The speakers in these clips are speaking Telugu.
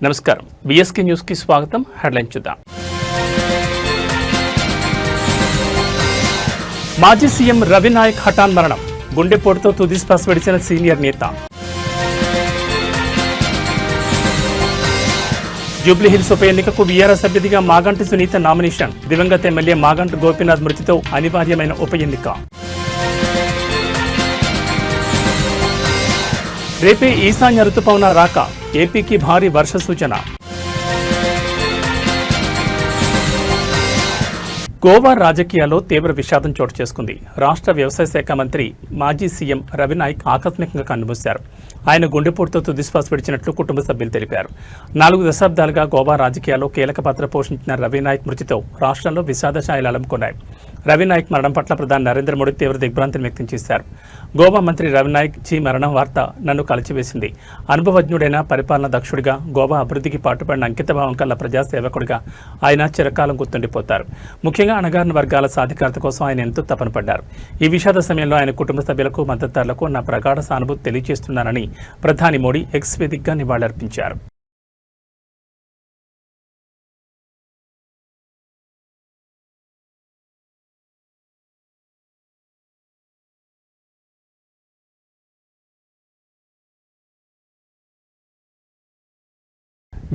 నమస్కారం. విఎస్కే న్యూస్ కి స్వాగతం. హెడ్లైన్ చూద్దాం. మాజీ సీఎం రవి నాయక్ హఠాన్ మరణం. గుండెపోటుతో తుది శ్వాస విడిచిన సీనియర్ నేత. జూబ్లీహిల్స్ ఉప ఎన్నికకు వీఆర్ఎస్ అభ్యర్థిగా మాగంటి సునీత నామినేషన్. దివంగత ఎమ్మెల్యే మాగంటి గోపీనాథ్ మృతితో అనివార్యమైన ఉప ఎన్నిక. రేపే ఈశాన్య రుతుపవన రాక. ఏపీకి భారీ వర్ష సూచన. గోవా రాజకీయాల్లో తీవ్ర విషాదం చోటు చేసుకుంది. రాష్ట్ర వ్యవసాయ శాఖ మంత్రి మాజీ సీఎం రవి నాయక్ ఆకస్మికంగా కన్నుమూశారు. ఆయన గుండెపోటుతో తుదిశ్వాస విడిచినట్లు కుటుంబ సభ్యులు తెలిపారు. 4 దశాబ్దాలుగా గోవా రాజకీయాల్లో కీలక పాత్ర పోషించిన రవి నాయక్ మృతితో రాష్ట్రంలో విషాద ఛాయలు అలుముకున్నాయి. రవి నాయక్ మరణం పట్ల ప్రధాని నరేంద్ర మోడీ తీవ్ర దిగ్భ్రాంతిని వ్యక్తం చేశారు. గోవా మంత్రి రవి నాయక్ జీ మరణం వార్త నన్ను కలిచివేసింది. అనుభవజ్ఞుడైన పరిపాలన దక్షుడిగా, గోవా అభివృద్ధికి పాటుపడిన అంకితభావం కల్ల ప్రజాసేవకుడిగా ఆయన చిరకాలం గుర్తుండిపోతారు. ముఖ్యంగా అణగారిన వర్గాల సాధికారత కోసం ఆయన ఎంతో తపన పడ్డారు. ఈ విషాద సమయంలో ఆయన కుటుంబ సభ్యులకు, మద్దతుదారులకు నా ప్రగాఢ సానుభూతి తెలియజేస్తున్నానని ప్రధాని మోడీ ఎక్స్ వేదికగా నివాళులర్పించారు.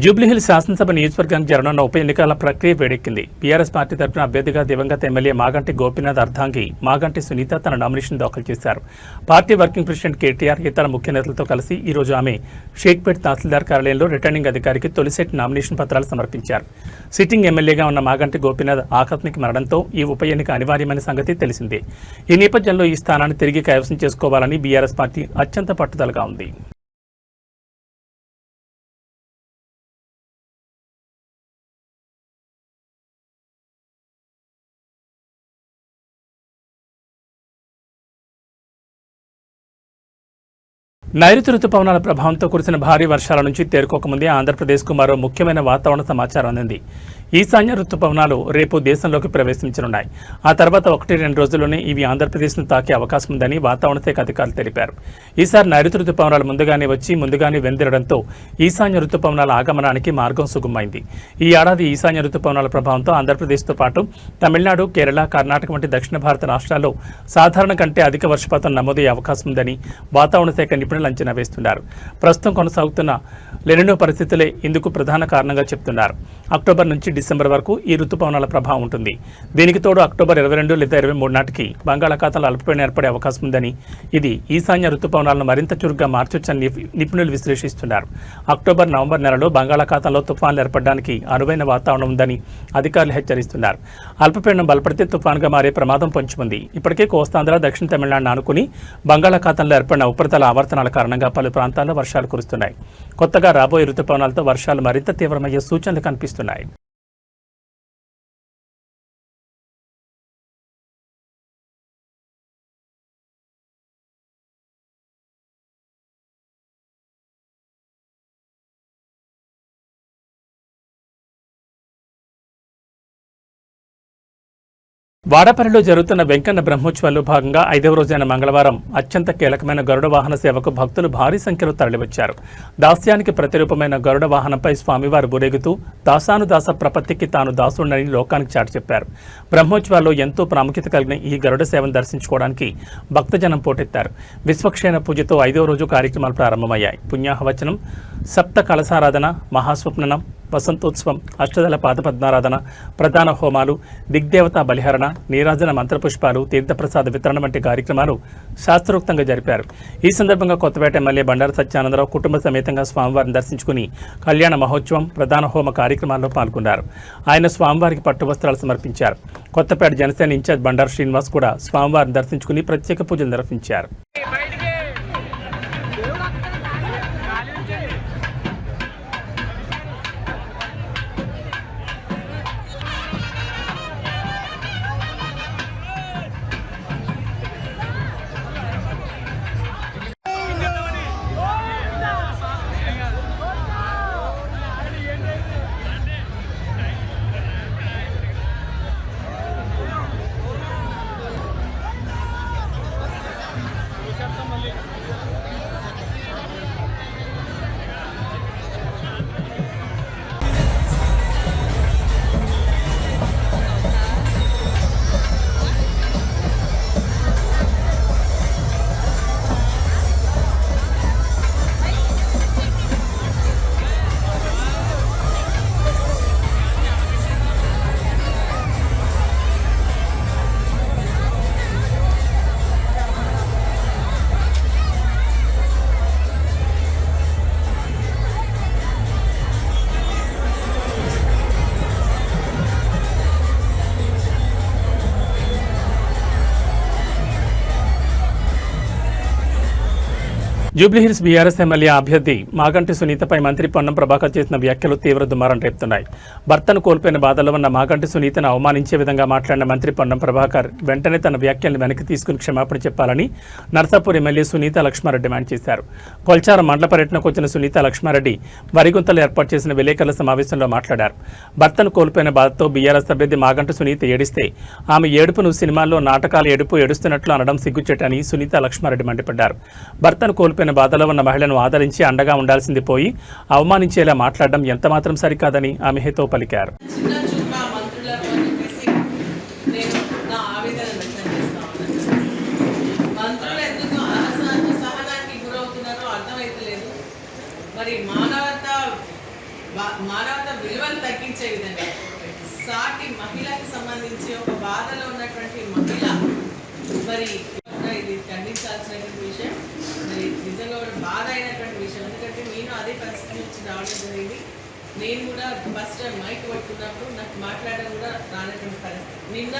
జూబ్లీహిల్స్ శాసనసభ నియోజకవర్గానికి జరగనున్న ఉప ఎన్నికల ప్రక్రియ వేడెక్కింది. బీఆర్ఎస్ పార్టీ తరఫున అభ్యర్థిగా దివంగత ఎమ్మెల్యే మాగంటి గోపీనాథ్ అర్ధాంగి మాగంటి సునీత తన నామినేషన్ దాఖలు చేశారు. పార్టీ వర్కింగ్ ప్రెసిడెంట్ కేటీఆర్ ఇతర ముఖ్య నేతలతో కలిసి ఈ రోజు ఆమె షేక్పేట్ తహసీల్దార్ కార్యాలయంలో రిటర్నింగ్ అధికారికి తొలిసెట్ నామినేషన్ పత్రాలు సమర్పించారు. సిట్టింగ్ ఎమ్మెల్యేగా ఉన్న మాగంటి గోపీనాథ్ ఆకస్మిక మరణంతో ఈ ఉప ఎన్నిక అనివార్యమైన సంగతి తెలిసిందే. ఈ నేపథ్యంలో ఈ స్థానాన్ని తిరిగి కైవసం చేసుకోవాలని బీఆర్ఎస్ పార్టీ అత్యంత పట్టుదలగా ఉంది. నైరుతి రుతుపవనాల ప్రభావంతో కురిసిన భారీ వర్షాల నుంచి తేరుకోకముందే ఆంధ్రప్రదేశ్కు మరో ముఖ్యమైన వాతావరణ సమాచారం అందింది. ఈశాన్య రుతుపవనాలు రేపు దేశంలోకి ప్రవేశించనున్నాయి. ఆ తర్వాత 1-2 రోజుల్లోనే ఇవి ఆంధ్రప్రదేశ్ను తాకే అవకాశం ఉందని వాతావరణ శాఖ అధికారులు తెలిపారు. ఈసారి నైరుతి రుతుపవనాలు ముందుగానే వెందిరడంతో ఈశాన్య రుతుపవనాల ఆగమనానికి మార్గం సుగమైంది. ఈ ఏడాది ఈశాన్య రుతుపవనాల ప్రభావంతో ఆంధ్రప్రదేశ్తో పాటు తమిళనాడు, కేరళ, కర్ణాటక వంటి దక్షిణ భారత రాష్ట్రాల్లో సాధారణ కంటే అధిక వర్షపాతం నమోదయ్యే అవకాశం ఉందని వాతావరణ శాఖ నిపుణులు అంచనా వేస్తున్నారు. ప్రస్తుతం కొనసాగుతున్న లెనినో పరిస్థితులే ఇందుకు ప్రధాన కారణంగా చెప్తున్నారు. అక్టోబర్ నుంచి డిసెంబర్ వరకు ఈ రుతుపవనాల ప్రభావం ఉంటుంది. దీనికి తోడు అక్టోబర్ 22 లేదా 23 నాటికి బంగాళాఖాతంలో అల్పపీడనం ఏర్పడే అవకాశం ఉందని, ఇది ఈశాన్య రుతుపవనాలను మరింత చురుగ్గా మార్చొచ్చని నిపుణులు విశ్లేషిస్తున్నారు. అక్టోబర్, నవంబర్ నెలలో బంగాళాఖాతంలో తుఫాన్లు ఏర్పడడానికి అనువైన వాతావరణం ఉందని అధికారులు హెచ్చరిస్తున్నారు. అల్పపీడనం బలపడితే తుఫాన్గా మారే ప్రమాదం పొంచి ఉంది. ఇప్పటికే కోస్తాంధ్ర, దక్షిణ తమిళనాడును ఆనుకుని బంగాళాఖాతంలో ఏర్పడిన ఉపరితల ఆవర్తనాల కారణంగా పలు ప్రాంతాల్లో వర్షాలు కురుస్తున్నాయి. కొత్తగా రాబోయే రుతుపవనాలతో వర్షాలు మరింత తీవ్రమయ్యే సూచనలు కనిపిస్తున్నాయి. వాడపల్లిలో జరుగుతున్న వెంకన్న బ్రహ్మోత్సవాల్లో భాగంగా 5వ రోజైన మంగళవారం అత్యంత కీలకమైన గరుడ వాహన సేవకు భక్తులు భారీ సంఖ్యలో తరలివచ్చారు. దాస్యానికి ప్రతిరూపమైన గరుడ వాహనంపై స్వామివారు ఊరేగుతూ దాసానుదాస ప్రపత్తికి తాను దాసుడని లోకానికి చాటి చెప్పారు. బ్రహ్మోత్సవాల్లో ఎంతో ప్రాముఖ్యత కలిగిన ఈ గరుడ సేవను దర్శించుకోవడానికి భక్తజనం పోటెత్తారు. విశ్వక్షేణ పూజతో 5వ రోజు కార్యక్రమాలు ప్రారంభమయ్యాయి. పుణ్యాహవచనం, సప్త కలశారాధన, మహాస్వప్ననం, వసంతోత్సవం, అష్టదళ పాదపద్మారాధన, ప్రధాన హోమాలు, దిగ్దేవతా బలిహరణ, నీరాజన మంత్రపుష్పాలు, తీర్థప్రసాద వితరణ వంటి కార్యక్రమాలు శాస్త్రోక్తంగా జరిపారు. ఈ సందర్భంగా కొత్తపేట ఎమ్మెల్యే బండారు సత్యానందరావు కుటుంబ సమేతంగా స్వామివారిని దర్శించుకుని కళ్యాణ మహోత్సవం, ప్రధాన హోమ కార్యక్రమాల్లో పాల్గొన్నారు. ఆయన స్వామివారికి పట్టు వస్త్రాలు సమర్పించారు. కొత్తపేట జనసేన ఇన్ఛార్జ్ బండారు శ్రీనివాస్ కూడా స్వామివారిని దర్శించుకుని ప్రత్యేక పూజలు నిర్వహించారు. జూబ్లీహిల్స్ బీఆర్ఎస్ ఎమ్మెల్యే అభ్యర్థి మాగంటి సునీతపై మంత్రి పొన్నం ప్రభాకర్ చేసిన వ్యాఖ్యలు తీవ్ర దుమారం రేపుతున్నాయి. భర్తను కోల్పోయిన బాధలో ఉన్న మాగంటి సునీతను అవమానించే విధంగా మాట్లాడిన మంత్రి పొన్నం ప్రభాకర్ వెంటనే తన వ్యాఖ్యలను వెనక్కి తీసుకుని క్షమాపణ చెప్పాలని నర్సాపూర్ ఎమ్మెల్యే సునీత లక్ష్మారెడ్డి డిమాండ్ చేశారు. కొల్చారం మండల పర్యటనకు వచ్చిన సునీత లక్ష్మారెడ్డి వరిగుంతలు ఏర్పాటు చేసిన విలేకరుల సమావేశంలో మాట్లాడారు. భర్తను కోల్పోయిన బాధతో బీఆర్ఎస్ అభ్యర్థి మాగంటి సునీత ఏడిస్తే ఆమె ఏడుపును సినిమాల్లో నాటకాల ఏడుస్తున్నట్లు అనడం సిగ్గుచేటని సునీత లక్ష్మారెడ్డి మండిపడ్డారు. భర్తను కోల్పోయిన బాధలో ఉన్న మహిళను ఆదరించి అండగా ఉండాల్సింది పోయి అవమానించేలా మాట్లాడడం ఎంతమాత్రం సరికాదని ఆమె హితో పలికారు. మానవత విలువను తగ్గించే విధంగా సాటి మహిళకి సంబంధించి ఒక బాధలో ఉన్నటువంటి మహిళ మరి ఇది ఖండించాల్సినటువంటి విషయం. మరి నిజంగా కూడా బాధ అయినటువంటి విషయం. ఎందుకంటే నేను అదే పరిస్థితి నుంచి రావడం జరిగింది. నేను కూడా ఫస్ట్ టైం మైక్ పట్టుకున్నప్పుడు నాకు మాట్లాడడం కూడా రానటువంటి పరిస్థితి. నిన్న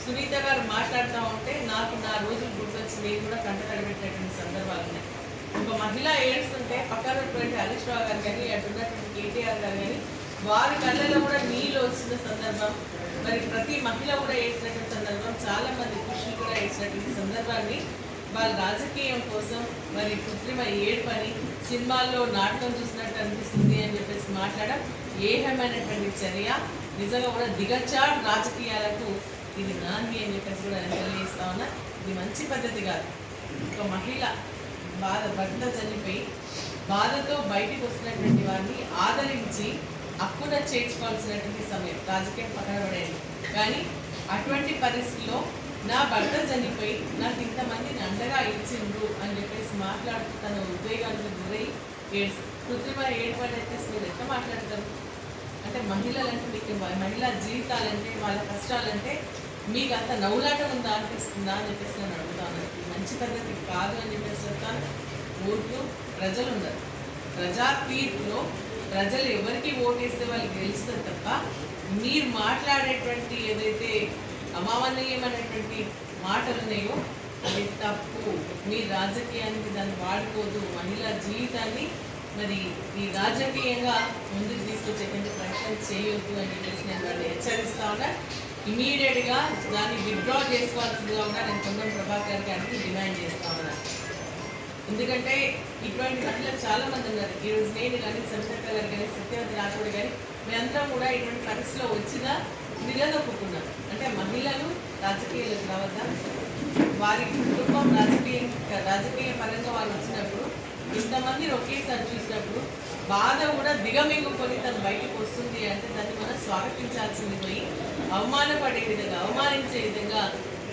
సునీత గారు మాట్లాడుతూ ఉంటే నాకు నా రోజులు గుర్తొచ్చి నేను కూడా కంటతడిపెట్టినటువంటి సందర్భాలు ఉన్నాయి. ఒక మహిళ ఏడుస్తుంటే పక్కన ఉన్నటువంటి హరీష్ రావు గారు కానీ అటు ఉన్నటువంటి కేటీఆర్ గారు కానీ వారి కళ్ళలో కూడా నీళ్ళు వచ్చిన సందర్భం, మరి ప్రతి మహిళ కూడా ఏడ్చినటువంటి సందర్భం, చాలా మంది పురుషులు కూడా ఏడ్చినటువంటి సందర్భాన్ని వాళ్ళ రాజకీయం కోసం మరి కృత్రిమ ఏడుపని సినిమాల్లో నాటకం చూసినట్టు అనిపిస్తుంది అని చెప్పేసి మాట్లాడడం ఏహమైనటువంటి చర్య. నిజంగా కూడా దిగజాడు రాజకీయాలకు ఇది నాంది అని చెప్పేసి కూడా తెలియజేస్తా ఉన్నా. ఇది మంచి పద్ధతి కాదు. ఒక మహిళ భర్త చనిపోయి బాధతో బయటికి వస్తున్నటువంటి వారిని ఆదరించి అక్కున చేర్చుకోవాల్సినటువంటి సమయం. రాజకీయం పక్కన పడేది కానీ అటువంటి పరిస్థితుల్లో నా భర్త చనిపోయి నాకు ఇంతమందిని అండగా ఇచ్చిండ్రు అని చెప్పేసి మాట్లాడుతూ తన ఉద్వేగాలకు గురై కృత్రిమ ఏర్పడైతే మీరు ఎట్లా మాట్లాడతారు? అంటే మహిళలంటే మీకు మహిళా జీవితాలంటే వాళ్ళ కష్టాలంటే మీకు అంత నవ్వులాటం ఉందా అనిపిస్తుందా అని చెప్పేసి నేను అడుగుతాను. మంచి పద్ధతి కాదు అని చెప్పేసి చెప్తాను. ఓట్లు ప్రజలు ఉన్నారు. ప్రజా తీర్పులో ప్రజలు ఎవరికి ఓటేస్తే వాళ్ళు గెలుస్తారు తప్ప మీరు మాట్లాడేటువంటి ఏదైతే అమానవీయమైనటువంటి మాటలు ఉన్నాయో అది తప్పు. మీ రాజకీయానికి దాన్ని వాడుకోదు. మహిళా జీవితాన్ని మరి ఈ రాజకీయంగా ముందుకు తీసుకొచ్చేటువంటి ప్రయత్నం చేయొద్దు అని చెప్పేసి నేను దాన్ని హెచ్చరిస్తా ఉన్నా. ఇమీడియట్గా దాన్ని విత్డ్రా చేసుకోవాల్సిందిగా కూడా నేను పొన్నం ప్రభాకర్ గారికి డిమాండ్ చేస్తా ఉన్నా. ఎందుకంటే ఇటువంటి మహిళలు చాలామంది ఉన్నారు. ఈరోజు నేను కానీ సరితక్క గారు కానీ సత్యవతి రాథోడ్ కానీ మేమందరం కూడా ఇటువంటి పరిస్థితిలో వచ్చినా నిలదొక్కున్నాం. అంటే మహిళలు రాజకీయాలకు రావద్దా, వారి కుటుంబం రాజకీయ పరంగా వాళ్ళు వచ్చినప్పుడు ఇంతమందిని ఒకేసారి చూసినప్పుడు బాధ కూడా దిగమింగుకొని తను బయటకు వస్తుంది అంటే దాన్ని మనం స్వాగతించాల్సింది పోయి అవమానపడే విధంగా అవమానించే విధంగా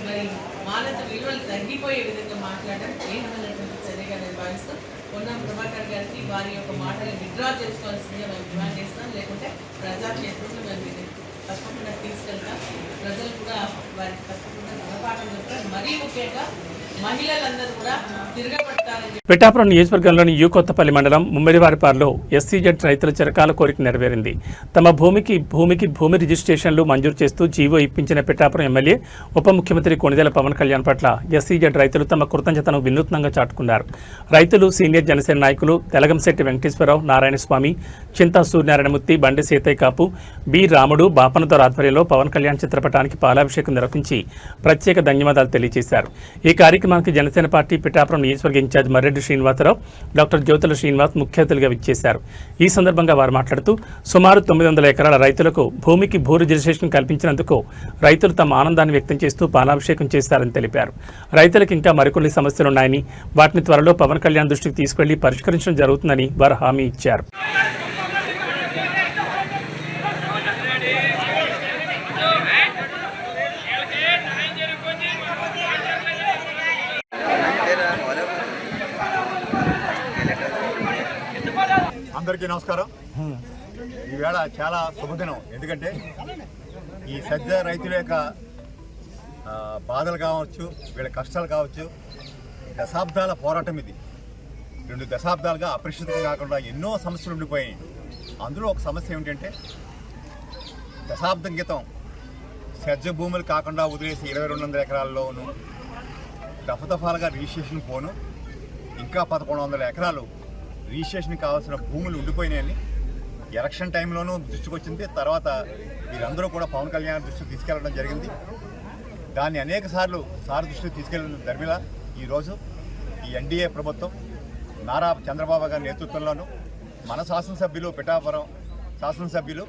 మరి మానవత విలువలు తగ్గిపోయే విధంగా మాట్లాడడం ఏమన్నటువంటి చర్యగా నేను భావిస్తూ పొన్నం ప్రభాకర్ గారికి వారి యొక్క మాటలు విత్డ్రా చేసుకోవాల్సిందిగా మేము డిమాండ్ చేస్తాం. లేకుంటే ప్రజాక్షేత్రంలో మేము తప్పకుండా తీసుకెళ్తాం. ప్రజలు కూడా వారికి తప్పకుండా గుణపాఠం చెప్తారు. మరీ ముఖ్యంగా మహిళలందరూ కూడా తిరగబడతారని. పిఠాపురం నియోజకవర్గంలోని యు కొత్తపల్లి మండలం ముమ్మిడివారిపాడులో ఎస్సీజెడ్ రైతుల చిరకాల కోరిక నెరవేరింది. తమ భూమి రిజిస్ట్రేషన్లు మంజూరు చేస్తూ జీవో ఇప్పించిన పిఠాపురం ఎమ్మెల్యే ఉప ముఖ్యమంత్రి కొణిదెల పవన్ కళ్యాణ్ పట్ల ఎస్సీజెడ్ రైతులు తమ కృతజ్ఞతను వినూత్నంగా చాటుకున్నారు. రైతులు సీనియర్ జనసేన నాయకులు తెలగంశెట్టి వెంకటేశ్వరరావు, నారాయణస్వామి, చింతా సూర్యనారాయణమూర్తి, బండి సీతయ్య కాపు, బి రాముడు, బాపనదొర ఆధ్వర్యంలో పవన్ కళ్యాణ్ చిత్రపటానికి పాలాభిషేకం నిర్వహించి ప్రత్యేక ధన్యవాదాలు తెలియజేశారు. ఈ కార్యక్రమానికి జనసేన పార్టీ పిఠాపురం నియోజకవర్గ ఇన్ఛార్జ్ మర్రెడ్డి శ్రీనివాసరావు, డాక్టర్ జ్యోతుల శ్రీనివాస్ ముఖ్య అతిథులుగా విచ్చేశారు. ఈ సందర్భంగా వారు మాట్లాడుతూ సుమారు 900 ఎకరాల రైతులకు భూమికి భూ రిజిస్ట్రేషన్ కల్పించినందుకు రైతులు తమ ఆనందాన్ని వ్యక్తం చేస్తూ పాలాభిషేకం చేశారని తెలిపారు. రైతులకు ఇంకా మరికొన్ని సమస్యలున్నాయని వాటిని త్వరలో పవన్ కళ్యాణ్ దృష్టికి తీసుకెళ్లి పరిష్కరించడం జరుగుతుందని వారు హామీ ఇచ్చారు. అందరికీ నమస్కారం. ఈవేళ చాలా శుభదినం. ఎందుకంటే ఈ సజ్జ రైతుల యొక్క బాధలు కావచ్చు, వీళ్ళ కష్టాలు కావచ్చు, దశాబ్దాల పోరాటం ఇది. 2 దశాబ్దాలుగా అపరిష్కృతం కాకుండా ఎన్నో సమస్యలు ఉండిపోయాయి. అందులో ఒక సమస్య ఏమిటంటే దశాబ్దం క్రితం సజ్జ భూములు కాకుండా వదిలేసి 2200 ఎకరాల్లోనూ దఫదఫాలుగా రిజిస్ట్రేషన్ పోను ఇంకా 1100 ఎకరాలు రిజిస్ట్రేషన్ కావాల్సిన భూములు ఉండిపోయినాయని ఎలక్షన్ టైంలోనూ దృష్టికి వచ్చింది. తర్వాత వీరందరూ కూడా పవన్ కళ్యాణ్ దృష్టికి తీసుకెళ్లడం జరిగింది. దాన్ని అనేక సార్లు సార్ దృష్టికి తీసుకెళ్లిన ధర్మిల ఈరోజు ఈ ఎన్డీఏ ప్రభుత్వం నారా చంద్రబాబు గారి నేతృత్వంలోనూ మన శాసనసభ్యులు పిఠాపురం శాసనసభ్యులు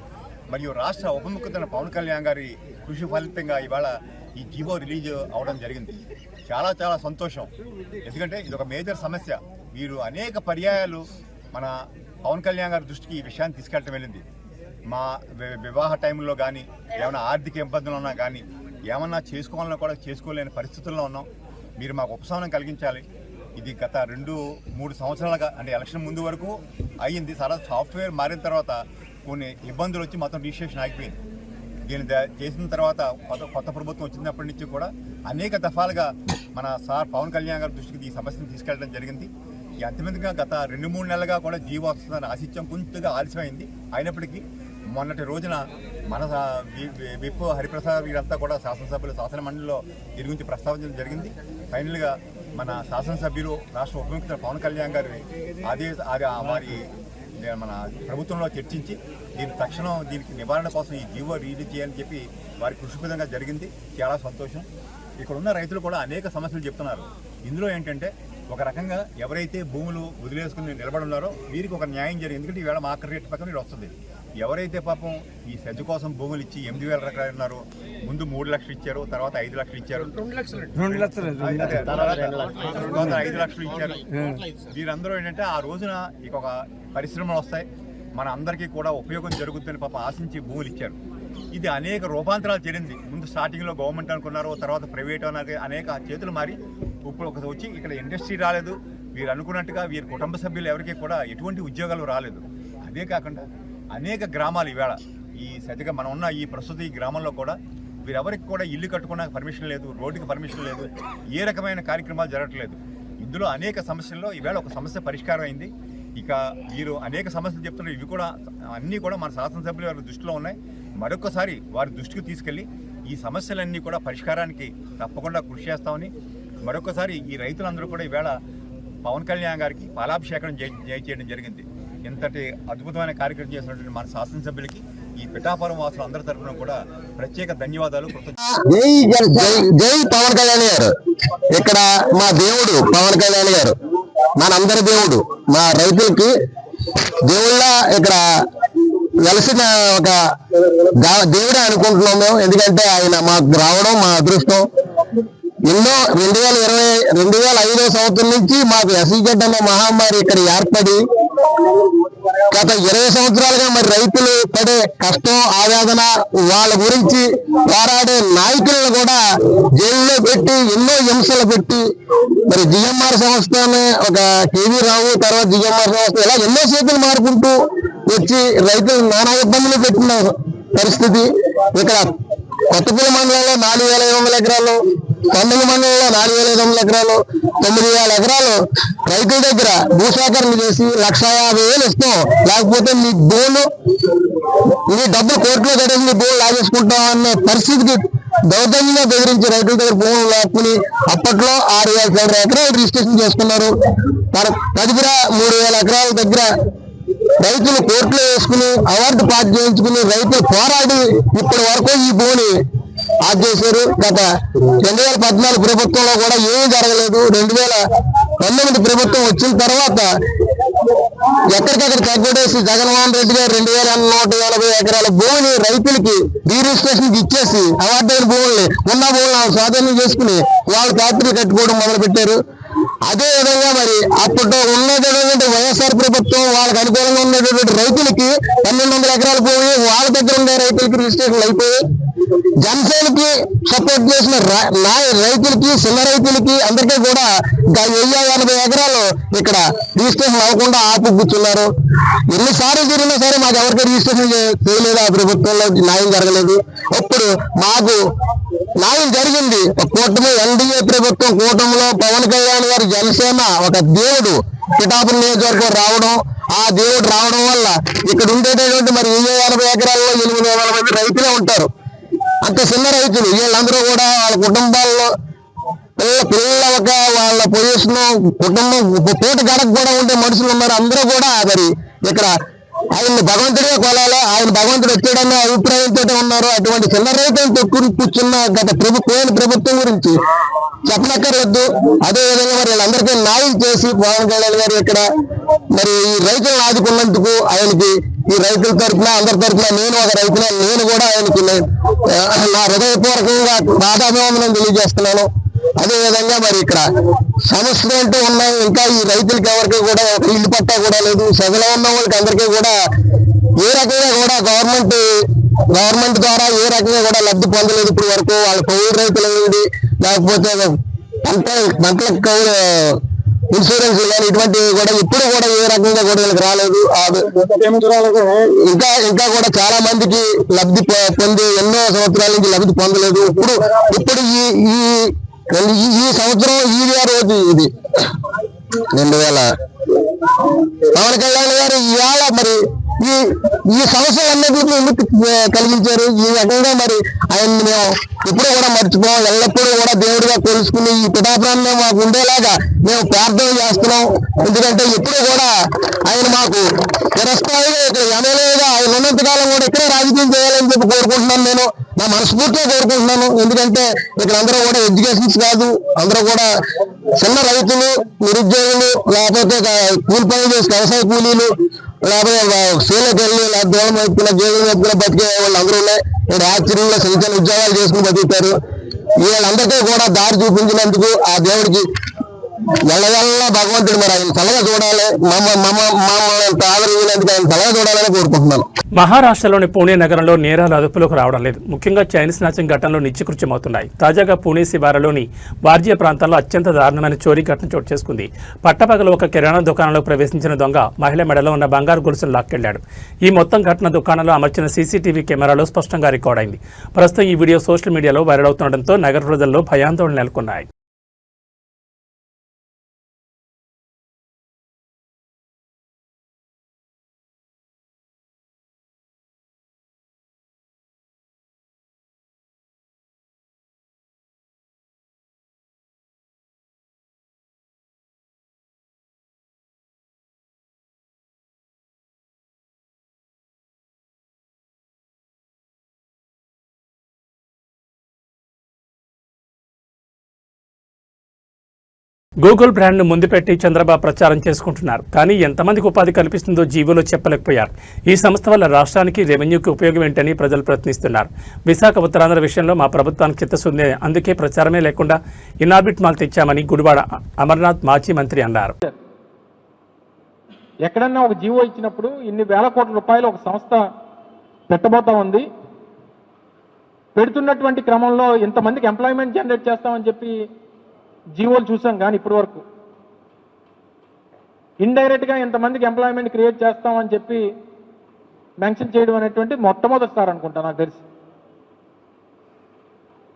మరియు రాష్ట్ర ఉప ముఖ్యమంత్రి పవన్ కళ్యాణ్ గారి కృషి ఫలితంగా ఇవాళ ఈ జీవో రిలీజ్ అవడం జరిగింది. చాలా చాలా సంతోషం. ఎందుకంటే ఇది ఒక మేజర్ సమస్య. వీరు అనేక పర్యాయాలు మన పవన్ కళ్యాణ్ గారి దృష్టికి ఈ విషయాన్ని తీసుకెళ్ళటం వెళ్ళింది. మా వివాహ టైంలో కానీ ఏమైనా ఆర్థిక ఇబ్బందులు ఉన్నా కానీ ఏమన్నా చేసుకోవాలన్నా కూడా చేసుకోలేని పరిస్థితుల్లో ఉన్నాం. మీరు మాకు ఉపశమనం కలిగించాలి. ఇది గత 2-3 సంవత్సరాలుగా అంటే ఎలక్షన్ ముందు వరకు అయ్యింది. తర్వాత సాఫ్ట్వేర్ మారిన తర్వాత కొన్ని ఇబ్బందులు వచ్చి మొత్తం రిజిస్ట్రేషన్ ఆగిపోయింది. దీన్ని చేసిన తర్వాత కొత్త ప్రభుత్వం వచ్చినప్పటి నుంచి కూడా అనేక దఫాలుగా మన సార్ పవన్ కళ్యాణ్ గారి దృష్టికి ఈ సమస్యను తీసుకెళ్ళడం జరిగింది. ఈ అంతిమంగా గత 2-3 నెలలుగా కూడా జీవో వస్తుందని ఆశించాం. కొంచెంగా ఆలస్యమైంది. అయినప్పటికీ మొన్నటి రోజున మన విప్ హరిప్రసాద్ వీరంతా కూడా శాసనసభ్యులు శాసన మండలిలో దీని గురించి ప్రస్తావించడం జరిగింది. ఫైనల్గా మన శాసనసభ్యులు రాష్ట్ర ఉప ముఖ్యమంత్రి పవన్ కళ్యాణ్ గారి వారి మన ప్రభుత్వంలో చర్చించి తక్షణం దీనికి నివారణ కోసం ఈ జీవో రిలీజ్ చేయాలని చెప్పి వారి కృషిపదంగా జరిగింది. చాలా సంతోషం. ఇక్కడ ఉన్న రైతులు కూడా అనేక సమస్యలు చెప్తున్నారు. ఇందులో ఏంటంటే ఒక రకంగా ఎవరైతే భూములు వదిలేసుకుని నిలబడి ఉన్నారో వీరికి ఒక న్యాయం జరిగింది. ఎందుకంటే ఈవేళ మార్కెట్ రేట్ ప్రకారం ఇది వస్తుంది. ఎవరైతే పాపం ఈ సెజ్ కోసం భూములు ఇచ్చి 8,000 ఎకరాలు ఉన్నారో ముందు 3 లక్షలు ఇచ్చారు, తర్వాత 5 లక్షలు ఇచ్చారు, 2 లక్షలు 5 లక్షలు ఇచ్చారు. వీరందరూ ఏంటంటే ఆ రోజున ఇక ఒక పరిశ్రమలు వస్తాయి, మన అందరికీ కూడా ఉపయోగం జరుగుతుందని పాప ఆశించి భూములు ఇచ్చారు. ఇది అనేక రూపాంతరాలు చెందింది. ముందు స్టార్టింగ్లో గవర్నమెంట్ అనుకున్నారు, తర్వాత ప్రైవేట్ అన్నారు, అనేక చేతులు మారి ఇప్పుడు ఒక వచ్చి ఇక్కడ ఇండస్ట్రీ రాలేదు. వీరు అనుకున్నట్టుగా వీరి కుటుంబ సభ్యులు ఎవరికి కూడా ఎటువంటి ఉద్యోగాలు రాలేదు. అదే కాకుండా అనేక గ్రామాలు ఈవేళ ఈ సతిగా మనం ఉన్న ఈ ప్రస్తుత ఈ గ్రామంలో కూడా వీరెవరికి కూడా ఇల్లు కట్టుకోవడానికి పర్మిషన్ లేదు, రోడ్డుకి పర్మిషన్ లేదు, ఏ రకమైన కార్యక్రమాలు జరగట్లేదు. ఇందులో అనేక సమస్యల్లో ఈవేళ ఒక సమస్య పరిష్కారం అయింది. ఇక వీరు అనేక సమస్యలు చెప్తున్నారు. ఇవి కూడా అన్నీ కూడా మన శాసనసభ్యులు వారి దృష్టిలో ఉన్నాయి. మరొకసారి వారి దృష్టికి తీసుకెళ్ళి ఈ సమస్యలన్నీ కూడా పరిష్కారానికి తప్పకుండా కృషి చేస్తామని మరొకసారి ఈ రైతులందరూ కూడా ఈవేళ పవన్ కళ్యాణ్ గారికి పాలాభిషేకం చేయడం జరిగింది. ఇంతటి అద్భుతమైన కార్యక్రమం చేసినటువంటి మన శాసనసభ్యులకి ఈ పిఠాపురం వాసులు అందరి తరఫున కూడా ప్రత్యేక ధన్యవాదాలు. జై పవన్ కళ్యాణ్ గారు. ఇక్కడ మా దేవుడు పవన్ కళ్యాణ్ గారు, మనందరి దేవుడు, మా రైతులకి దేవుళ్ళ ఇక్కడ వెలసిన ఒక దేవుడే అనుకుంటున్నాం మేము. ఎందుకంటే ఆయన మాకు రావడం మా అదృష్టం. ఎన్నో 2005 సంవత్సరం నుంచి మాకు ఎస్ఈజెడ్ అనే మహమ్మారి ఇక్కడ ఏర్పడి గత 20 సంవత్సరాలుగా మరి రైతులు పడే కష్టం ఆవేదన వాళ్ళ గురించి పోరాడే నాయకులను కూడా జైల్లో పెట్టి ఎన్నో హింసలు పెట్టి మరి జిఎంఆర్ సంస్థ ఒక కేవీ రావు, తర్వాత జిఎంఆర్ సంస్థ ఇలా ఎన్నో చేతులు మారుకుంటూ వచ్చి రైతులు నానా ఇబ్బందులు పెట్టిన పరిస్థితి. ఇక్కడ కొత్తపల్లి మండలంలో 4,500 ఎకరాలు, కర్నూలు మండలంలో 4,500 ఎకరాలు, 9,000 ఎకరాలు రైతుల దగ్గర భూసేకరణ చేసి 1,50,000 ఇస్తాం, లేకపోతే మీ భూములు మీ డబ్బులు కోర్టులో కట్టేసి మీ భూములు లాగేసుకుంటాం అనే పరిస్థితికి దౌర్జన్యంగా బెదిరించి రైతుల దగ్గర భూములు లాక్కుని అప్పట్లో 6,000 ఎకరాలు రిజిస్ట్రేషన్ చేసుకున్నారు. తదుపరి 3,000 ఎకరాల దగ్గర రైతులు కోర్టులో వేసుకుని అవార్డు పాస్ చేయించుకుని రైతులు పోరాడి ఇప్పటి వరకు ఈ భూమిని ఆఫ్ చేశారు. గత 2014 ప్రభుత్వంలో కూడా ఏమీ జరగలేదు. 2019 ప్రభుత్వం వచ్చిన తర్వాత ఎక్కడికక్కడ తగ్గడేసి జగన్మోహన్ రెడ్డి గారు 2,180 ఎకరాల భూమిని రైతులకి రిజిస్ట్రేషన్ ఇచ్చేసి అవార్డు భూముల్ని ఉన్న భూములను స్వాధీనం చేసుకుని వాళ్ళు ఫ్యాక్టరీ కట్టుకోవడం మొదలు పెట్టారు. అదే విధంగా మరి అప్పట్లో ఉన్నటువంటి వైఎస్ఆర్ ప్రభుత్వం వాళ్ళకి అనుకూలంగా ఉన్నటువంటి రైతులకి 1,200 ఎకరాల భూమి వాళ్ళ దగ్గర ఉండే రైతులకి రిజిస్ట్రేషన్ అయిపోయి జనసేనకి సపోర్ట్ చేసిన రైతులకి, చిన్న రైతులకి అందరికీ కూడా 1,080 ఎకరాలు ఇక్కడ రిజిస్ట్రేషన్ అవ్వకుండా ఆపు కూర్చున్నారు. ఎన్నిసార్లు జరిగినా సరే మాకు ఎవరికి రిజిస్ట్రేషన్ చేయలేదు. ఆ ప్రభుత్వంలో న్యాయం జరగలేదు. ఇప్పుడు మాకు న్యాయం జరిగింది. కూటమి ఎన్డీఏ ప్రభుత్వం కూటమిలో పవన్ కళ్యాణ్ గారు జనసేన ఒక దేవుడు పిఠాపురం నియోజకవర్గం రావడం, ఆ దేవుడు రావడం వల్ల ఇక్కడ ఉండేటటువంటి మరి 80 ఎకరాల్లో 8,000 మంది రైతులే ఉంటారు. అంత చిన్న రైతులు వీళ్ళందరూ కూడా వాళ్ళ కుటుంబాల్లో పిల్లలక వాళ్ళ పొజిషన్ కుటుంబం పూట గడకు కూడా ఉండే మనుషులు ఉన్నారు. అందరూ కూడా మరి ఇక్కడ ఆయన్ని భగవంతుడిగా కొలాలి, ఆయన భగవంతుడు వచ్చాడన్న అభిప్రాయంతో ఉన్నారు. అటువంటి చిన్న రైతులను తొక్కుని కూర్చున్న గత ప్రభుత్వం గురించి చెప్పనక్కర్లేదు. అదే విధంగా మరి వీళ్ళందరికీ న్యాయం చేసి పవన్ కళ్యాణ్ గారు ఇక్కడ మరి ఈ రైతులను ఆదుకున్నందుకు ఆయనకి ఈ రైతుల తరఫున అందరి తరఫున నేను ఒక రైతున నేను కూడా ఆయనకి నా హృదయపూర్వకంగా పాదాభివందనం తెలియజేస్తున్నాను. అదే విధంగా మరి ఇక్కడ సమస్యలు అంటూ ఉన్నాయి. ఇంకా ఈ రైతులకి ఎవరికి కూడా ఒక ఇల్లు పట్టా కూడా లేదు. సగలో ఉన్న వాళ్ళకి అందరికీ కూడా ఏ రకంగా కూడా గవర్నమెంట్ ద్వారా ఏ రకంగా కూడా లబ్ధి పొందలేదు ఇప్పుడు వరకు. వాళ్ళ కౌలు రైతులు అనేది లేకపోతే పంటలకు ఇన్సూరెన్స్ కానీ ఇటువంటివి కూడా ఇప్పుడు కూడా ఏ రకంగా కూడా వీళ్ళకి రాలేదు. ఇంకా కూడా చాలా మందికి లబ్ధి పొంది ఎన్నో సంవత్సరాల నుంచి లబ్ధి పొందలేదు. ఇప్పుడు ఈ సంవత్సరం రోజు ఇది 2000 పవన్ కళ్యాణ్ గారు ఇవాళ మరి ఈ సమస్యలన్నింటినీ ఎందుకు కలిగించారు? ఈ రకంగా మరి ఆయన్ని మేము ఎప్పుడు కూడా మర్చిపోం. ఎల్లప్పుడూ కూడా దేవుడిగా కొలుసుకుని ఈ పిఠాపురాన్ని మాకు ఉండేలాగా మేము ప్రార్థన చేస్తున్నాం. ఎందుకంటే ఎప్పుడు కూడా ఆయన మాకు చిరస్థాయిగా ఇక్కడ ఎమ్మెల్యేగా ఆయన ఉన్నంతకాలం కూడా ఇక్కడే రాజకీయం చేయాలని చెప్పి కోరుకుంటున్నాను. నేను నా మనస్ఫూర్తిగా కోరుకుంటున్నాను. ఎందుకంటే ఇక్కడ అందరూ కూడా ఎడ్యుకేషన్స్ కాదు, అందరూ కూడా చిన్న రైతులు, నిరుద్యోగులు, లేకపోతే కూలి పనులు చేసి వ్యవసాయ కూలీలు, లేకపోతే సేలకు వెళ్ళి దూరం వైపున జైలు వైపున బతికే వాళ్ళు అందరూ ఉన్నాయి. ఇక్కడ ఆశ్చర్యంలో చిన్న చిన్న ఉద్యోగాలు చేసుకుని బతుకుతారు. వీళ్ళందరికీ కూడా దారి చూపించినందుకు ఆ దేవుడికి ఎల్లవెల్ల భగవంతుడు మరి ఆయన చల్లగా చూడాలి, మమ్మల్ని ఆదరించినందుకు ఆయన చల్లగా చూడాలని కోరుకుంటున్నాను. మహారాష్ట్రలోని పూణే నగరంలో నేరాలు అదుపులోకి రావడం లేదు. ముఖ్యంగా చైన్ స్నాచింగ్ ఘటనలు నిత్యకృత్యమవుతున్నాయి. తాజాగా పూణే శివారులోని వార్జియా ప్రాంతంలో అత్యంత దారుణమైన చోరీ ఘటన చోటు చేసుకుంది. పట్టపగలు ఒక కిరాణా దుకాణంలో ప్రవేశించిన దొంగ మహిళ మెడలో ఉన్న బంగారు గొలుసును లాక్కెళ్లాడు. ఈ మొత్తం ఘటన దుకాణంలో అమర్చిన సీసీటీవీ కెమెరాలో స్పష్టంగా రికార్డ్ అయింది. ప్రస్తుతం ఈ వీడియో సోషల్ మీడియాలో వైరల్ అవుతుండటంతో నగర ప్రజల్లో భయాందోళన నెలకొన్నాయి. గూగుల్ బ్రాండ్ను ముందు పెట్టి చంద్రబాబు ప్రచారం చేసుకుంటున్నారు. కానీ ఎంతమందికి ఉపాధి కల్పిస్తుందో జీవోలో చెప్పలేకపోయారు. ఈ సంస్థ వల్ల రాష్ట్రానికి, రెవెన్యూకి ఉపయోగం ఏంటని ప్రజలు ప్రశ్నిస్తున్నారు. విశాఖ ఉత్తరాంధ్ర విషయంలో మా ప్రభుత్వానికి చిత్తశుద్ధి, అందుకే ప్రచారమే లేకుండా ఇన్ఆర్బిట్ మాల్ తెచ్చామని గుడివాడ అమర్నాథ్ మాజీ మంత్రి అన్నారు. ఎక్కడన్నా ఒక జీవో ఇచ్చినప్పుడు ఇన్ని వేల కోట్ల రూపాయలు ఒక సంస్థ పెట్టబోతా ఉంది. పెడుతున్నటువంటి క్రమంలో ఇంతమందికి ఎంప్లాయ్మెంట్ జనరేట్ చేస్తామని చెప్పి జీవోలు చూసాం. కానీ ఇప్పటి వరకు ఇండైరెక్ట్గా ఇంతమందికి ఎంప్లాయ్మెంట్ క్రియేట్ చేస్తామని చెప్పి మెన్షన్ చేయడం అనేటువంటి మొట్టమొదటిసారి అనుకుంటా నాకు తెలిసి.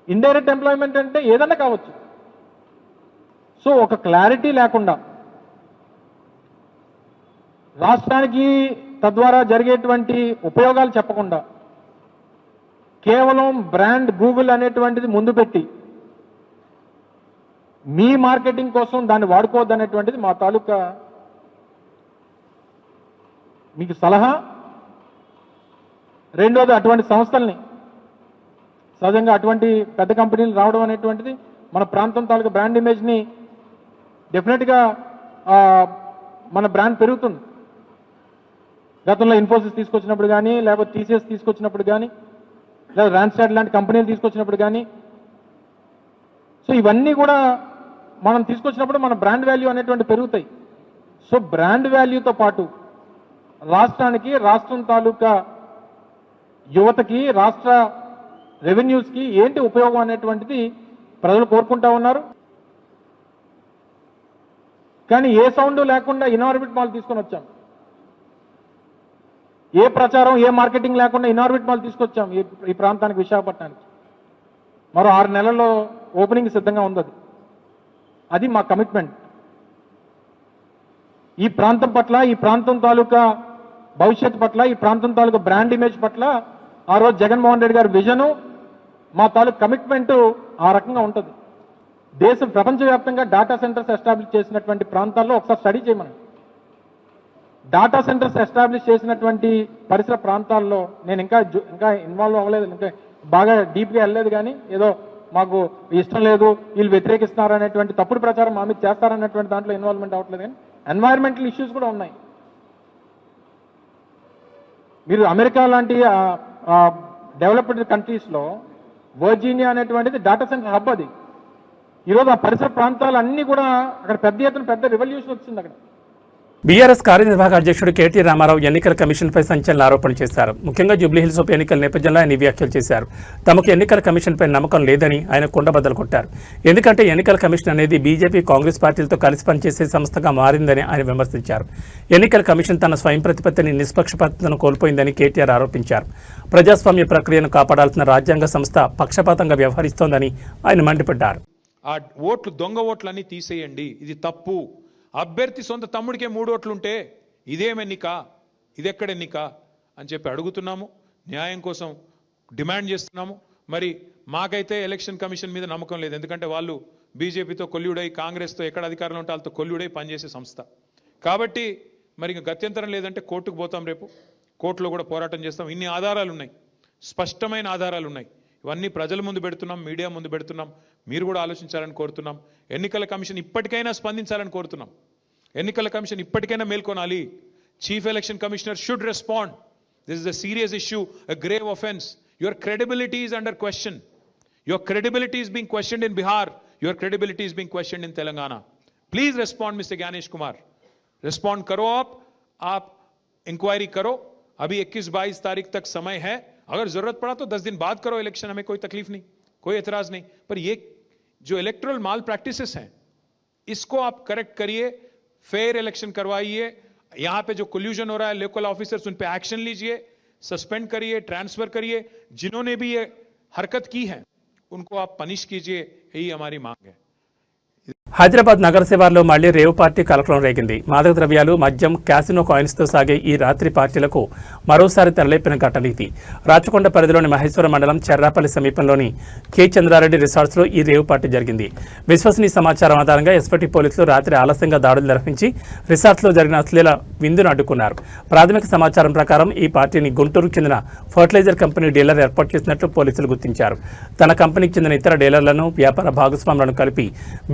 ఇండైరెక్ట్ ఎంప్లాయ్మెంట్ అంటే ఏదన్నా కావచ్చు. సో ఒక క్లారిటీ లేకుండా రాష్ట్రానికి తద్వారా జరిగేటువంటి ఉపయోగాలు చెప్పకుండా కేవలం బ్రాండ్ గూగుల్ అనేటువంటిది ముందు పెట్టి మీ మార్కెటింగ్ కోసం దాన్ని వాడుకోవద్దు అనేటువంటిది మా తాలూకా మీకు సలహా. రెండోది, అటువంటి సంస్థల్ని సహజంగా అటువంటి పెద్ద కంపెనీలు రావడం అనేటువంటిది మన ప్రాంతం తాలూకా బ్రాండ్ ఇమేజ్ని డెఫినెట్గా మన బ్రాండ్ పెరుగుతుంది. గతంలో ఇన్ఫోసిస్ తీసుకొచ్చినప్పుడు కానీ, లేకపోతే టీసీఎస్ తీసుకొచ్చినప్పుడు కానీ, లేదా రాన్స్టాడ్ లాంటి కంపెనీలు తీసుకొచ్చినప్పుడు కానీ, సో ఇవన్నీ కూడా మనం తీసుకొచ్చినప్పుడు మన బ్రాండ్ వాల్యూ అనేటువంటి పెరుగుతాయి. సో బ్రాండ్ వాల్యూతో పాటు రాష్ట్రానికి, రాష్ట్రం తాలూకా యువతకి, రాష్ట్ర రెవెన్యూస్కి ఏంటి ఉపయోగం అనేటువంటిది ప్రజలు కోరుకుంటా ఉన్నారు. కానీ ఏ సౌండ్ లేకుండా ఇన్ఆర్బిట్ మాల్ తీసుకొని వచ్చాం. ఏ ప్రచారం, ఏ మార్కెటింగ్ లేకుండా ఇన్ఆర్బిట్ మాల్ తీసుకొచ్చాం ఈ ప్రాంతానికి, విశాఖపట్నానికి. మరో 6 నెలల్లో ఓపెనింగ్ సిద్ధంగా ఉంది. అది మా కమిట్మెంట్. ఈ ప్రాంతం పట్ల, ఈ ప్రాంతం తాలూకా భవిష్యత్తు పట్ల, ఈ ప్రాంతం తాలూకా బ్రాండ్ ఇమేజ్ పట్ల ఆ రోజు జగన్మోహన్ రెడ్డి గారి విజను, మా తాలూకా కమిట్మెంట్ ఆ రకంగా ఉంటుంది. ప్రపంచవ్యాప్తంగా డేటా సెంటర్స్ ఎస్టాబ్లిష్ చేసినటువంటి ప్రాంతాల్లో ఒకసారి స్టడీ చేయమని. డేటా సెంటర్స్ ఎస్టాబ్లిష్ చేసినటువంటి పరిసర ప్రాంతాల్లో నేను ఇంకా ఇన్వాల్వ్ అవ్వలేదు, ఇంకా బాగా డీప్గా వెళ్ళలేదు, కానీ ఏదో మాకు ఇష్టం లేదు, వీళ్ళు వ్యతిరేకిస్తున్నారు అనేటువంటి తప్పుడు ప్రచారం మా మీద చేస్తారనేటువంటి దాంట్లో ఇన్వాల్వ్మెంట్ అవ్వట్లేదు. కానీ ఎన్వైరన్మెంటల్ ఇష్యూస్ కూడా ఉన్నాయి. మీరు అమెరికా లాంటి డెవలప్డ్ కంట్రీస్లో వర్జీనియా అనేటువంటిది డేటా సెంటర్ హబ్. అది ఈరోజు ఆ పరిసర ప్రాంతాలన్నీ కూడా అక్కడ పెద్ద ఎత్తున పెద్ద రెవల్యూషన్ వచ్చింది అక్కడ. బీఆర్ఎస్ కార్యనిర్వాహక అధ్యక్షుడు కేటీ రామారావు ఎన్నికల కమిషన్పై సంచలన ఆరోపణలు చేశారు. ముఖ్యంగా జూబ్లీహిల్స్ ఉప ఎన్నికల నేపథ్యంలో ఆయన వ్యాఖ్యలు చేశారు. తమకు ఎన్నికల కమిషన్పై నమ్మకం లేదని ఆయన కుండబద్దలు కొట్టారు. ఎందుకంటే ఎన్నికల కమిషన్ అనేది బీజేపీ కాంగ్రెస్ పార్టీలతో కలిసి పనిచేసే సంస్థగా మారిందని ఆయన విమర్శించారు. ఎన్నికల కమిషన్ తన స్వయం ప్రతిపత్తిని, నిష్పక్షపాతను కోల్పోయిందని కేటీఆర్ ఆరోపించారు. ప్రజాస్వామ్య ప్రక్రియను కాపాడాల్సిన రాజ్యాంగ సంస్థ పక్షపాతంగా వ్యవహరిస్తోందని ఆయన మండిపడ్డారు. ఆ ఓట్లు దొంగ ఓట్లన్నీ తీసేయండి, ఇది తప్పు. అభ్యర్థి సొంత తమ్ముడికే 3 ఓట్లుంటే ఇదేం ఎన్నిక, ఇదెక్కడ ఎన్నిక అని చెప్పి అడుగుతున్నాము. న్యాయం కోసం డిమాండ్ చేస్తున్నాము. మరి మాకైతే ఎలక్షన్ కమిషన్ మీద నమ్మకం లేదు. ఎందుకంటే వాళ్ళు బీజేపీతో కొల్లుడై, కాంగ్రెస్తో ఎక్కడ అధికారంలో ఉంటే వాళ్ళతో కొల్లుడై పనిచేసే సంస్థ కాబట్టి మరి ఇంకా గత్యంతరం లేదంటే కోర్టుకు పోతాం. రేపు కోర్టులో కూడా పోరాటం చేస్తాం. ఇన్ని ఆధారాలు ఉన్నాయి, స్పష్టమైన ఆధారాలు ఉన్నాయి. ఇవన్నీ ప్రజల ముందు పెడుతున్నాం, మీడియా ముందు పెడుతున్నాం. మీరు కూడా ఆలోచించాలని కోరుతున్నాం. ఎన్నికల కమిషన్ ఇప్పటికైనా స్పందించాలని కోరుతున్నాం. ఎన్నికల కమిషన్ ఇప్పటికైనా మేల్కొనాలి. Chief election commissioner should respond. This is a serious issue, a grave offense. Your credibility is under question. Your credibility is being questioned in Bihar. Your credibility is being questioned in Telangana. Please respond, Mr. Gyanesh Kumar. Respond करो आप इंक्वायरी करो. अभी 21-22 तारीख तक समय है. अगर जरूरत पड़ा तो 10 दिन बाद करो इलेक्शन, हमें कोई तकलीफ नहीं, कोई एतराज नहीं. पर ये जो इलेक्टोरल माल प्रैक्टिसेस हैं इसको आप करेक्ट करिए, फेयर इलेक्शन करवाइए. यहां पे जो कोल्यूजन हो रहा है, लोकल ऑफिसर्स उन पे एक्शन लीजिए, सस्पेंड करिए, ट्रांसफर करिए. जिन्होंने भी ये हरकत की है उनको आप पनिश कीजिए, यही हमारी मांग है. హైదరాబాద్ నగర శివార్లో మళ్లీ రేవ్ పార్టీ కలకలం రేగింది. మాదక ద్రవ్యాలు, మద్యం, క్యాసినో కాయిన్స్తో సాగే ఈ రాత్రి పార్టీలకు మరోసారి తెరలేపిన ఘటన ఇది. రాచకొండ పరిధిలోని మహేశ్వరం మండలం చెర్రాపల్లి సమీపంలోని కె చంద్రారెడ్డి రిసార్ట్స్లో ఈ రేవ్ పార్టీ జరిగింది. విశ్వసనీయ సమాచారం ఆధారంగా ఎస్పటీ పోలీసులు రాత్రి ఆలస్యంగా దాడులు నిర్వహించి రిసార్ట్స్లో జరిగిన అశ్లీల విందును అడ్డుకున్నారు. ప్రాథమిక సమాచారం ప్రకారం ఈ పార్టీని గుంటూరుకు చెందిన ఫర్టిలైజర్ కంపెనీ డీలర్ ఏర్పాటు చేసినట్లు పోలీసులు గుర్తించారు. తన కంపెనీకి చెందిన ఇతర డీలర్లను, వ్యాపార భాగస్వాములను కలిపి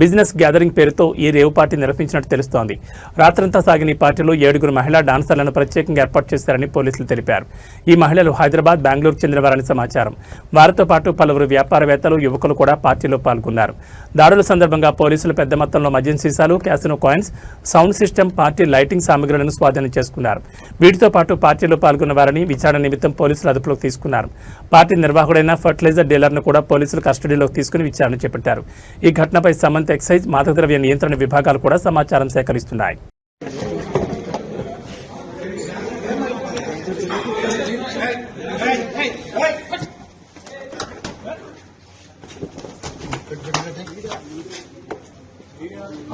బిజినెస్ గ్యాదరింగ్ పేరుతో ఈ రేవ్ పార్టీ నిర్వహించినట్టు తెలుస్తోంది. రాత్రంతా సాగిన ఈ పార్టీలో 7 మహిళా డాన్సర్లను ప్రత్యేకంగా ఏర్పాటు చేశారని పోలీసులు తెలిపారు. ఈ మహిళలు హైదరాబాద్, బెంగళూరుకు చెందినవారని సమాచారం. వారితో పాటు పలువురు వ్యాపారవేత్తలు, యువకులు కూడా పార్టీలో పాల్గొన్నారు. దాడుల సందర్భంగా పోలీసులు పెద్ద మొత్తంలో మద్యం సీసాలు, casino coins, sound system, party lighting సామగ్రులను స్వాధీనం చేసుకున్నారు. వీటితో పాటు పార్టీలో పాల్గొన్న వారిని విచారణ నిమిత్తం పోలీసులు అదుపులోకి తీసుకున్నారు. పార్టీ నిర్వాహకుడైన ఫర్టిలైజర్ డీలర్ను కూడా పోలీసులు కస్టడీలోకి తీసుకుని విచారణ చేపట్టారు. ఈ ఘటనపై సమంత ఎక్సైజ్, మాదక ద్రవ్య నియంత్రణ విభాగాలు కూడా సమాచారం సేకరిస్తున్నాయి.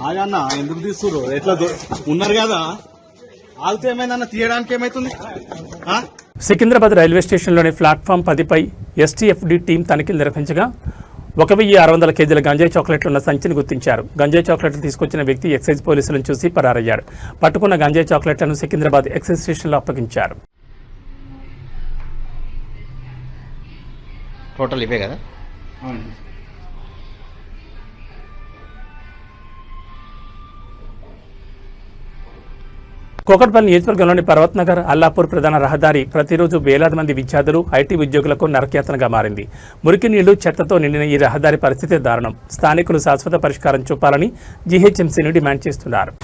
ఆగన్నా ఎందుకు తీస్తున్నారు? ఎట్లా ఉన్నారు కదా, ఆగితే ఏమైందన్న, తీయడానికి ఏమైతుంది? సికింద్రాబాద్ రైల్వే స్టేషన్లోని ప్లాట్ఫామ్ 10పై ఎస్టీఎఫ్డి టీం తనిఖీలు నిర్వహించగా 1600 కేజీల గంజాయి చాక్లెట్లున్న సంచిని గుర్తించారు. గంజాయి చాక్లెట్లు తీసుకొచ్చిన వ్యక్తి ఎక్సైజ్ పోలీసులను చూసి పరారయ్యాడు. పట్టుకున్న గంజాయి చాక్లెట్లను సికింద్రాబాద్ ఎక్సైజ్ స్టేషన్లో అప్పగించారు. టోటల్ ఇవే కదా? కూకట్పల్లి నియోజకవర్గంలోని పర్వత్ నగర్, అల్లాపూర్ ప్రధాన రహదారి ప్రతిరోజు వేలాది మంది విద్యార్థులు, ఐటీ ఉద్యోగులకు నరకయాతనగా మారింది. మురికి నీళ్లు, చెత్తతో నిండిన ఈ రహదారి పరిస్థితి దారుణం. స్థానికులు శాశ్వత పరిష్కారం చూపాలని జీహెచ్ఎంసీని డిమాండ్ చేస్తున్నారు.